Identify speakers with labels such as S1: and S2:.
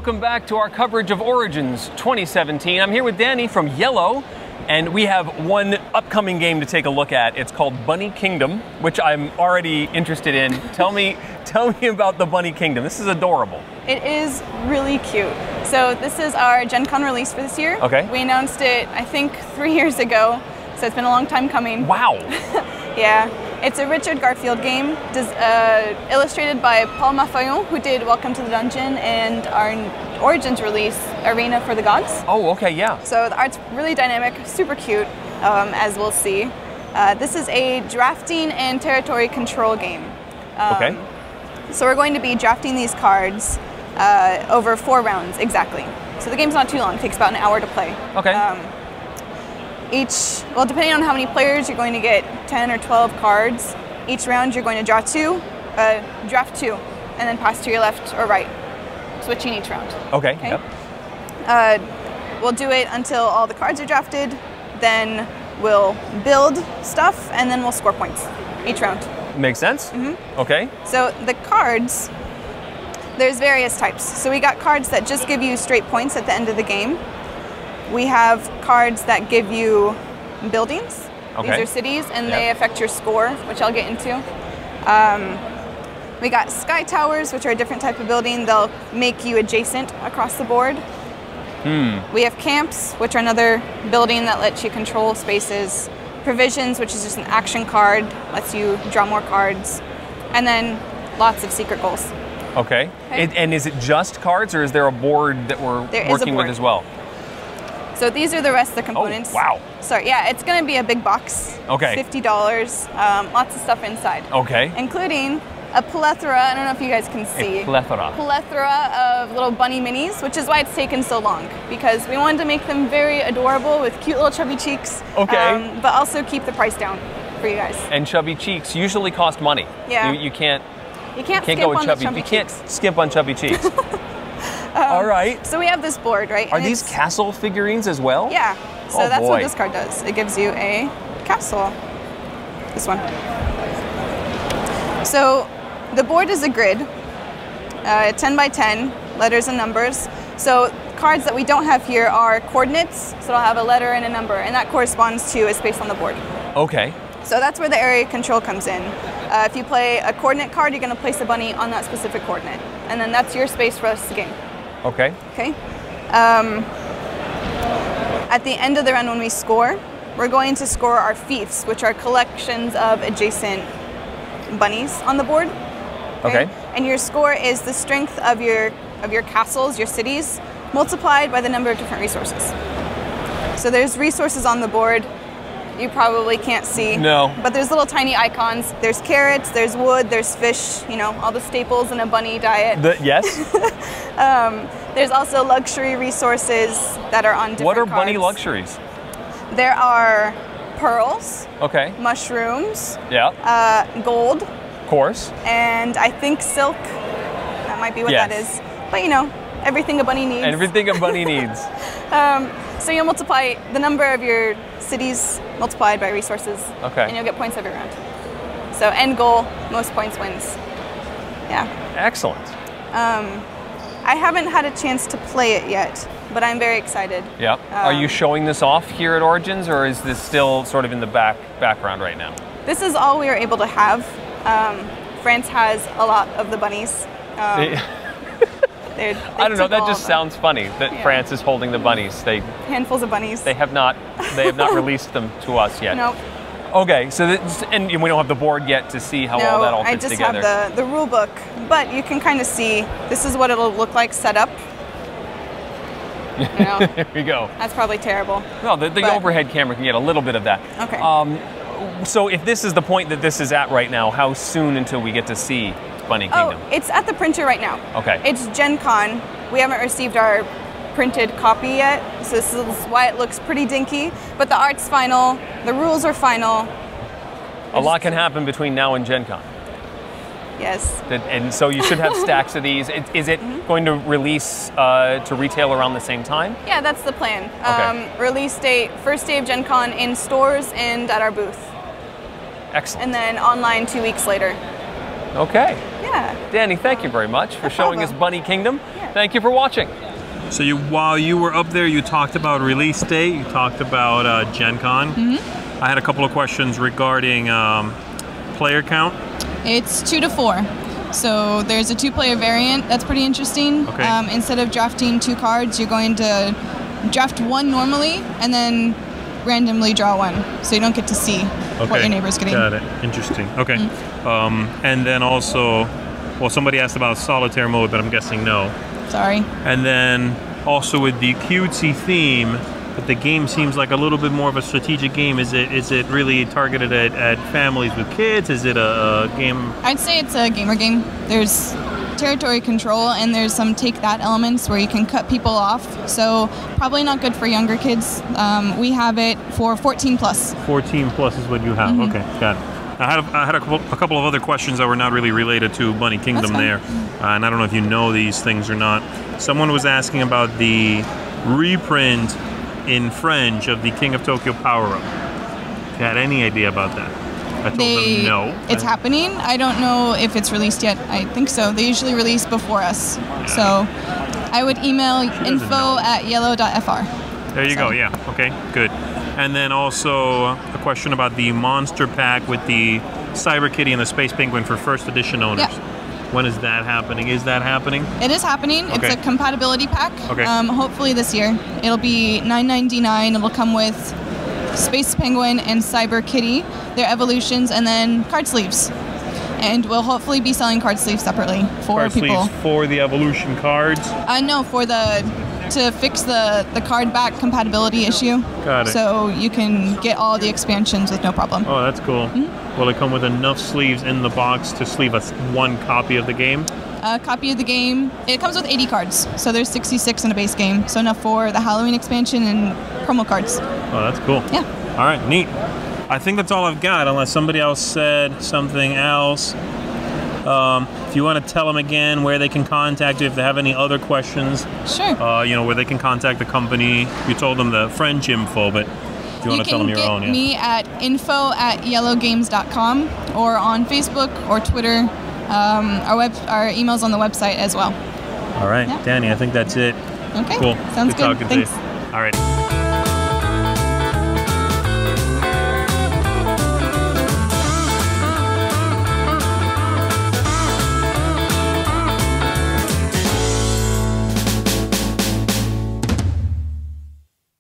S1: welcome back to our coverage of Origins 2017. I'm here with Danny from IELLO, and we have one upcoming game to take a look at. It's called Bunny Kingdom, which I'm already interested in. Tell me about the Bunny Kingdom. This is adorable.
S2: It is really cute. So this is our Gen Con release for this year.
S1: Okay.
S2: We announced it, I think, 3 years ago, so it's been a long time coming.
S1: Wow.
S2: Yeah. It's a Richard Garfield game, illustrated by Paul Maffaillon, who did Welcome to the Dungeon and our Origins release, Arena for the Gods.
S1: Oh, okay, yeah.
S2: So the art's really dynamic, super cute, as we'll see. This is a drafting and territory control game.
S1: Okay.
S2: So we're going to be drafting these cards over 4 rounds, exactly. So the game's not too long, it takes about an hour to play.
S1: Okay.
S2: Well, depending on how many players, you're going to get 10 or 12 cards. Each round you're going to draft 2, and then pass to your left or right, switching each round.
S1: Okay. Yep.
S2: We'll do it until all the cards are drafted, then we'll build stuff, and then we'll score points each round.
S1: Makes sense.
S2: Mm-hmm.
S1: Okay.
S2: So the cards, there's various types. So we got cards that just give you straight points at the end of the game. We have cards that give you buildings.
S1: Okay.
S2: These are cities, and they affect your score, which I'll get into. We got sky towers, which are a different type of building. They'll make you adjacent across the board. We have camps, which are another building that lets you control spaces. Provisions, which is just an action card, lets you draw more cards. And then lots of secret goals.
S1: Okay. And is it just cards, or is there a board that we're working with as well?
S2: So these are the rest of the components.
S1: Oh, wow.
S2: Sorry, yeah, it's going to be a big box.
S1: Okay.
S2: $50, lots of stuff inside.
S1: Okay.
S2: Including a plethora, I don't know if you guys can see.
S1: A plethora.
S2: Plethora of little bunny minis, which is why it's taken so long, because we wanted to make them very adorable with cute little chubby cheeks.
S1: Okay.
S2: But also keep the price down for you guys.
S1: And chubby cheeks usually cost money.
S2: Yeah.
S1: You can't
S2: skimp
S1: go with
S2: on
S1: chubby.
S2: the
S1: You can't skimp on chubby cheeks. All right.
S2: So we have this board, right?
S1: Are these castle figurines as well?
S2: Yeah. So that's what this card does. It gives you a castle. This one. So the board is a grid, 10 by 10, letters and numbers. So cards that we don't have here are coordinates. So it'll have a letter and a number, and that corresponds to a space on the board.
S1: Okay.
S2: So that's where the area control comes in. If you play a coordinate card, you're going to place a bunny on that specific coordinate, and then that's your space for us to game.
S1: Okay.
S2: Okay. At the end of the round, when we score, we're going to score our fiefs, which are collections of adjacent bunnies on the board.
S1: Okay.
S2: And your score is the strength of your castles, your cities, multiplied by the number of different resources. So there's resources on the board you probably can't see.
S1: No.
S2: But there's little tiny icons. There's carrots, there's wood, there's fish, you know, all the staples in a bunny diet.
S1: Yes.
S2: There's also luxury resources that are on different
S1: What are
S2: cards.
S1: bunny luxuries?
S2: There are pearls.
S1: Okay.
S2: Mushrooms.
S1: Yeah.
S2: Gold.
S1: Of course.
S2: And I think silk. That might be what that is. But you know, everything a bunny needs.
S1: Everything a bunny needs.
S2: So you'll multiply the number of your cities multiplied by resources.
S1: Okay.
S2: And you'll get points every round. So end goal, most points wins. Yeah.
S1: Excellent.
S2: I haven't had a chance to play it yet, but I'm very excited.
S1: Yeah. Are you showing this off here at Origins, or is this still sort of in the background right now?
S2: This is all we were able to have. France has a lot of the bunnies.
S1: I don't know. That just sounds funny that France is holding the bunnies.
S2: Handfuls of bunnies.
S1: They have not released them to us yet.
S2: Nope.
S1: Okay, so and we don't have the board yet to see how all that all fits together.
S2: I just have the rule book, but you can kind of see this is what it'll look like set up. You know,
S1: there we go.
S2: That's probably terrible.
S1: No, the overhead camera can get a little bit of that.
S2: Okay.
S1: So if this is the point that this is at right now, how soon until we get to see Bunny Kingdom?
S2: Oh, it's at the printer right now.
S1: Okay.
S2: It's Gen Con. We haven't received our printed copy yet, so this is why it looks pretty dinky, but the art's final, the rules are final.
S1: A lot can happen between now and Gen Con.
S2: Yes.
S1: And so you should have stacks of these. Is it going to release to retail around the same time?
S2: Yeah, that's the plan.
S1: Okay.
S2: Release date, first day of Gen Con in stores and at our booth.
S1: Excellent.
S2: And then online 2 weeks later.
S1: Okay.
S2: Yeah.
S1: Danny, thank you very much for showing us Bunny Kingdom.
S2: Yeah.
S1: Thank you for watching.
S3: So while you were up there, you talked about release date, you talked about Gen Con. I had a couple of questions regarding player count.
S2: It's 2 to 4. So there's a 2-player variant. That's pretty interesting.
S3: Okay.
S2: Instead of drafting 2 cards, you're going to draft 1 normally and then randomly draw 1. So you don't get to see what your neighbor's getting.
S3: Got it. Interesting. Okay. And then also, well, somebody asked about solitaire mode, but I'm guessing no.
S2: Sorry.
S3: And then also with the cutesy theme, but the game seems like a little bit more of a strategic game. Is it really targeted at families with kids? Is it a game?
S2: I'd say it's a gamer game. There's territory control and there's some take that elements where you can cut people off. So probably not good for younger kids. We have it for 14 plus.
S3: 14 plus is what you have. Okay, got it. I had a couple of other questions that were not really related to Bunny Kingdom there. And I don't know if you know these things or not. Someone was asking about the reprint in French of the King of Tokyo power-up. If you had any idea about that? I told them no.
S2: It's happening. I don't know if it's released yet. I think so. They usually release before us. So I would email info@iello.fr.
S3: There you go, yeah. Okay, good. And then also a question about the monster pack with the Cyber Kitty and the Space Penguin for first edition owners.
S2: Yeah.
S3: When is that happening? Is that happening?
S2: It is happening.
S3: Okay.
S2: It's a compatibility pack.
S3: Okay.
S2: Hopefully this year. It'll be $9.99. It'll come with Space Penguin and Cyber Kitty, their evolutions, and then card sleeves. And we'll hopefully be selling card sleeves separately for
S3: card
S2: people.
S3: Sleeves for the evolution cards?
S2: No, to fix the card back compatibility issue.
S3: Got it.
S2: So you can get all the expansions with no problem.
S3: Oh, that's cool. Will it come with enough sleeves in the box to sleeve us 1 copy of the game?
S2: A copy of the game. It comes with 80 cards, so there's 66 in a base game. So enough for the Halloween expansion and promo cards.
S3: Oh, that's cool.
S2: Yeah.
S3: All right, neat. I think that's all I've got, unless somebody else said something else. If you want to tell them again where they can contact you, if they have any other questions.
S2: Sure.
S3: Where they can contact the company. You told them the French info, but if you want to tell them your own.
S2: You can get me at info@iellogames.com or on Facebook or Twitter. Our email's on the website as well.
S3: All right,
S2: Yeah.
S3: Danny, I think that's it.
S2: Okay.
S3: Cool.
S2: Sounds good.
S3: Talking
S2: Thanks.
S3: to you. All right.